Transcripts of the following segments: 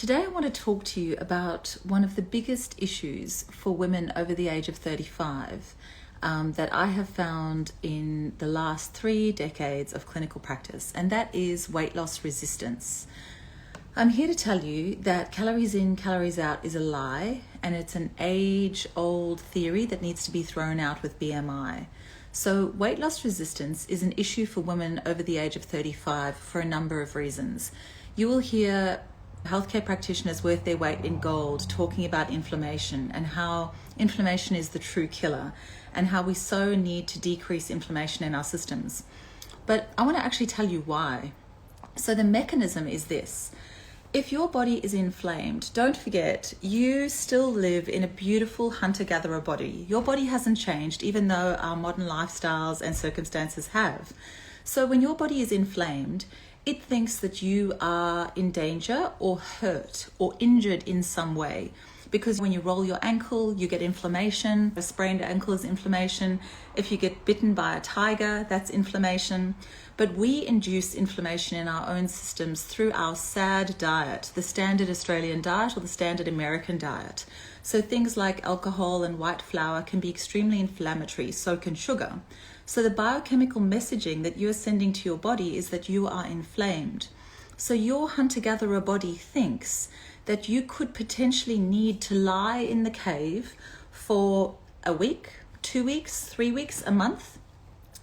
Today I want to talk to you about one of the biggest issues for women over the age of 35 that I have found in the last 3 decades of clinical practice, and that is weight loss resistance. I'm here to tell you that calories in, calories out is a lie, and it's an age-old theory that needs to be thrown out with BMI. So weight loss resistance is an issue for women over the age of 35 for a number of reasons. You will hear healthcare practitioners worth their weight in gold talking about inflammation and how inflammation is the true killer and how we so need to decrease inflammation in our systems. But I want to actually tell you why. So the mechanism is this. If your body is inflamed, don't forget, you still live in a beautiful hunter-gatherer body. Your body hasn't changed, even though our modern lifestyles and circumstances have. So when your body is inflamed, it thinks that you are in danger or hurt or injured in some way. Because when you roll your ankle, you get inflammation. A sprained ankle is inflammation. If you get bitten by a tiger, that's inflammation. But we induce inflammation in our own systems through our SAD diet, the standard Australian diet or the standard American diet. So things like alcohol and white flour can be extremely inflammatory, so can sugar. So the biochemical messaging that you're sending to your body is that you are inflamed. So your hunter-gatherer body thinks that you could potentially need to lie in the cave for a week, 2 weeks, 3 weeks, a month,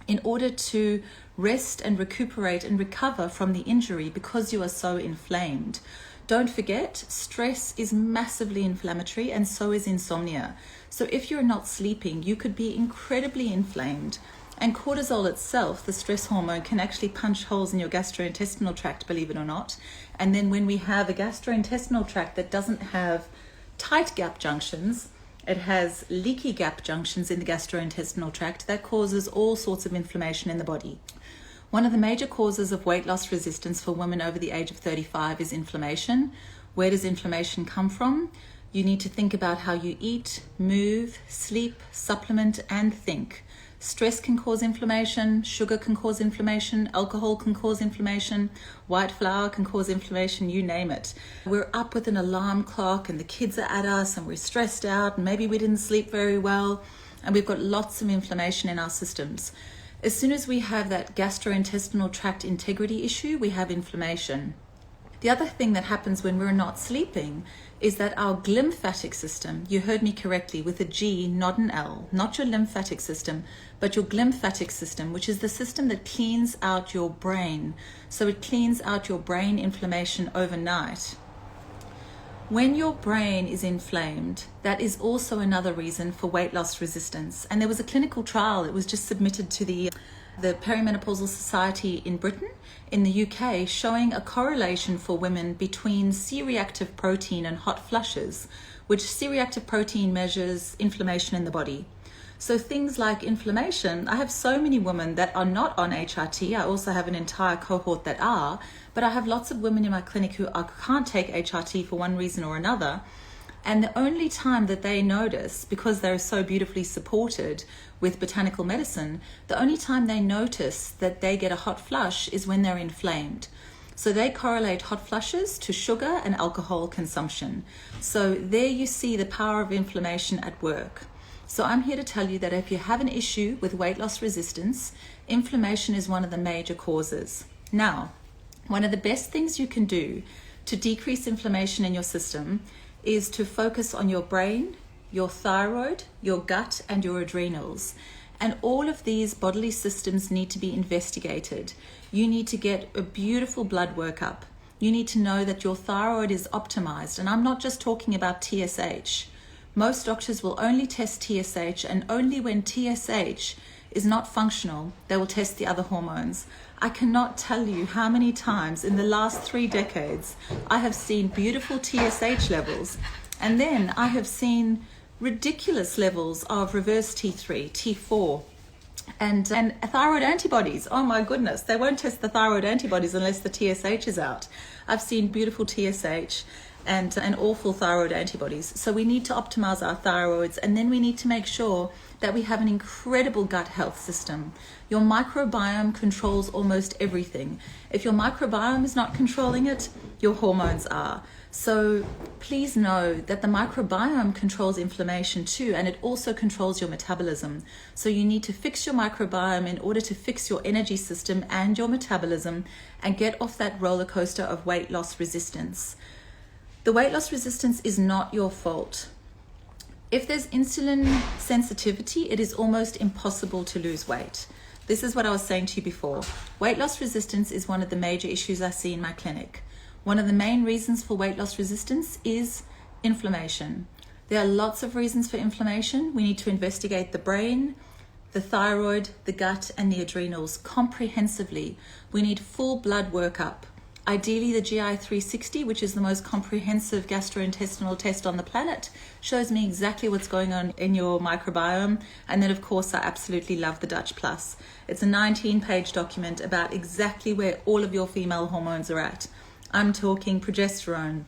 in order to rest and recuperate and recover from the injury because you are so inflamed. Don't forget, stress is massively inflammatory and so is insomnia. So if you're not sleeping, you could be incredibly inflamed. And cortisol itself, the stress hormone, can actually punch holes in your gastrointestinal tract, believe it or not. And then when we have a gastrointestinal tract that doesn't have tight gap junctions, it has leaky gap junctions in the gastrointestinal tract that causes all sorts of inflammation in the body. One of the major causes of weight loss resistance for women over the age of 35 is inflammation. Where does inflammation come from? You need to think about how you eat, move, sleep, supplement, and think. Stress can cause inflammation, sugar can cause inflammation, alcohol can cause inflammation, white flour can cause inflammation, you name it. We're up with an alarm clock and the kids are at us and we're stressed out and maybe we didn't sleep very well and we've got lots of inflammation in our systems. As soon as we have that gastrointestinal tract integrity issue, we have inflammation. The other thing that happens when we're not sleeping is that our glymphatic system, you heard me correctly, with a G, not an L, not your lymphatic system, but your glymphatic system, which is the system that cleans out your brain. So it cleans out your brain inflammation overnight. When your brain is inflamed, that is also another reason for weight loss resistance. And there was a clinical trial, it was just submitted to the Perimenopausal Society in Britain, in the UK, showing a correlation for women between C-reactive protein and hot flushes, which C-reactive protein measures inflammation in the body. So things like inflammation, I have so many women that are not on HRT. I also have an entire cohort that are, but I have lots of women in my clinic who can't take HRT for one reason or another. And the only time that they notice, because they're so beautifully supported with botanical medicine, the only time they notice that they get a hot flush is when they're inflamed. So they correlate hot flushes to sugar and alcohol consumption. So there you see the power of inflammation at work. So I'm here to tell you that if you have an issue with weight loss resistance, inflammation is one of the major causes. Now, one of the best things you can do to decrease inflammation in your system is to focus on your brain, your thyroid, your gut, and your adrenals. And all of these bodily systems need to be investigated. You need to get a beautiful blood workup. You need to know that your thyroid is optimized. And I'm not just talking about TSH. Most doctors will only test TSH, and only when TSH is not functional, they will test the other hormones. I cannot tell you how many times in the last 3 decades I have seen beautiful TSH levels, and then I have seen ridiculous levels of reverse T3, T4, and thyroid antibodies. Oh my goodness, they won't test the thyroid antibodies unless the TSH is out. I've seen beautiful TSH, and awful thyroid antibodies. So we need to optimize our thyroids, and then we need to make sure that we have an incredible gut health system. Your microbiome controls almost everything. If your microbiome is not controlling it, your hormones are. So please know that the microbiome controls inflammation too, and it also controls your metabolism. So you need to fix your microbiome in order to fix your energy system and your metabolism and get off that roller coaster of weight loss resistance. The weight loss resistance is not your fault. If there's insulin sensitivity, it is almost impossible to lose weight. This is what I was saying to you before. Weight loss resistance is one of the major issues I see in my clinic. One of the main reasons for weight loss resistance is inflammation. There are lots of reasons for inflammation. We need to investigate the brain, the thyroid, the gut, and the adrenals comprehensively. We need full blood workup. Ideally, the GI 360, which is the most comprehensive gastrointestinal test on the planet, shows me exactly what's going on in your microbiome. And then, of course, I absolutely love the Dutch Plus. It's a 19-page document about exactly where all of your female hormones are at. I'm talking progesterone,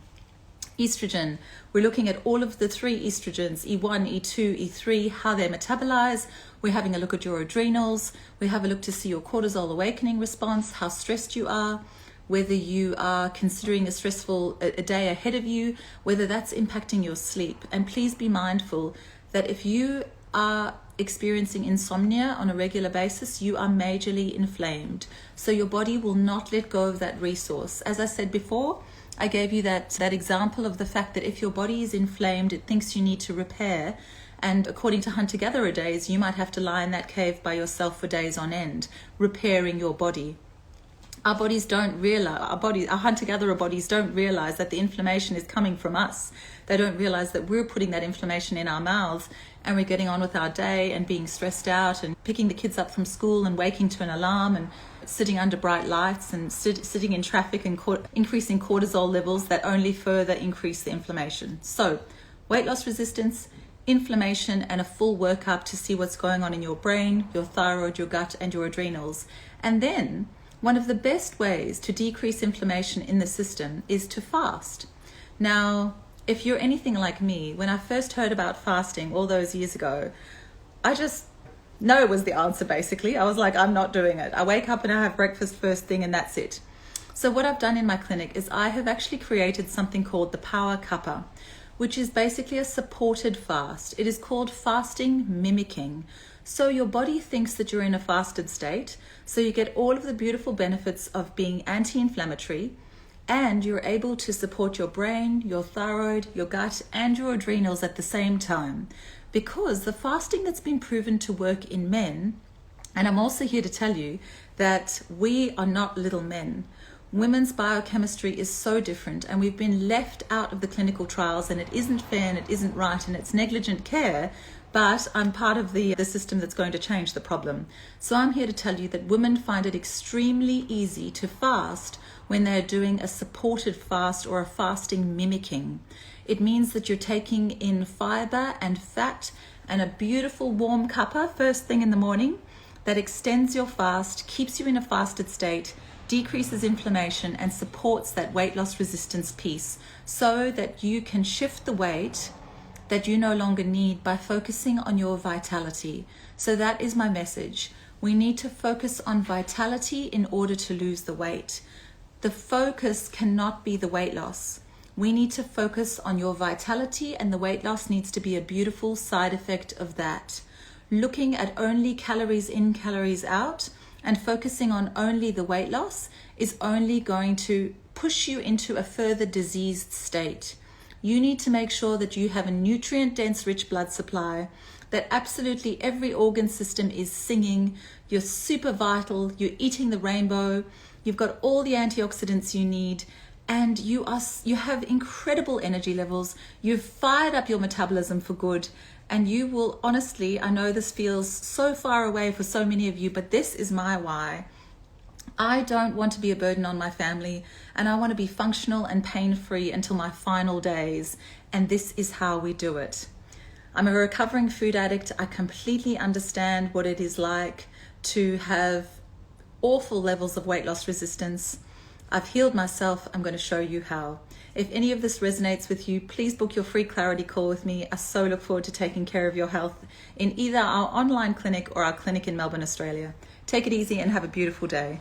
estrogen. We're looking at all of the 3 estrogens, E1, E2, E3, how they metabolize. We're having a look at your adrenals. We have a look to see your cortisol awakening response, how stressed you are, whether you are considering a day ahead of you, whether that's impacting your sleep. And please be mindful that if you are experiencing insomnia on a regular basis, you are majorly inflamed. So your body will not let go of that resource. As I said before, I gave you that example of the fact that if your body is inflamed, it thinks you need to repair. And according to hunter-gatherer days, you might have to lie in that cave by yourself for days on end, repairing your body. Our bodies don't realize, our hunter-gatherer bodies don't realize that the inflammation is coming from us. They don't realize that we're putting that inflammation in our mouths, and we're getting on with our day and being stressed out and picking the kids up from school and waking to an alarm and sitting under bright lights and sitting in traffic and increasing cortisol levels that only further increase the inflammation. So weight loss resistance, inflammation, and a full workup to see what's going on in your brain, your thyroid, your gut, and your adrenals. And then one of the best ways to decrease inflammation in the system is to fast. Now, if you're anything like me, when I first heard about fasting all those years ago, I just no was the answer, basically. I was like, I'm not doing it. I wake up and I have breakfast first thing and that's it. So what I've done in my clinic is I have actually created something called the Power Cuppa, which is basically a supported fast. It is called fasting mimicking. So your body thinks that you're in a fasted state, so you get all of the beautiful benefits of being anti-inflammatory, and you're able to support your brain, your thyroid, your gut, and your adrenals at the same time. Because the fasting that's been proven to work in men, and I'm also here to tell you that we are not little men. Women's biochemistry is so different, and we've been left out of the clinical trials, and it isn't fair and it isn't right and it's negligent care. But I'm part of the system that's going to change the problem. So I'm here to tell you that women find it extremely easy to fast when they're doing a supported fast or a fasting mimicking. It means that you're taking in fiber and fat and a beautiful warm cuppa first thing in the morning that extends your fast, keeps you in a fasted state, decreases inflammation, and supports that weight loss resistance piece so that you can shift the weight that you no longer need by focusing on your vitality. So that is my message. We need to focus on vitality in order to lose the weight. The focus cannot be the weight loss. We need to focus on your vitality, and the weight loss needs to be a beautiful side effect of that. Looking at only calories in, calories out, and focusing on only the weight loss is only going to push you into a further diseased state. You need to make sure that you have a nutrient-dense, rich blood supply, that absolutely every organ system is singing, you're super vital, you're eating the rainbow, you've got all the antioxidants you need, and you have incredible energy levels, you've fired up your metabolism for good, and you will honestly, I know this feels so far away for so many of you, but this is my why. I don't want to be a burden on my family, and I want to be functional and pain-free until my final days, and this is how we do it. I'm a recovering food addict. I completely understand what it is like to have awful levels of weight loss resistance. I've healed myself. I'm going to show you how. If any of this resonates with you, please book your free clarity call with me. I so look forward to taking care of your health in either our online clinic or our clinic in Melbourne, Australia. Take it easy and have a beautiful day.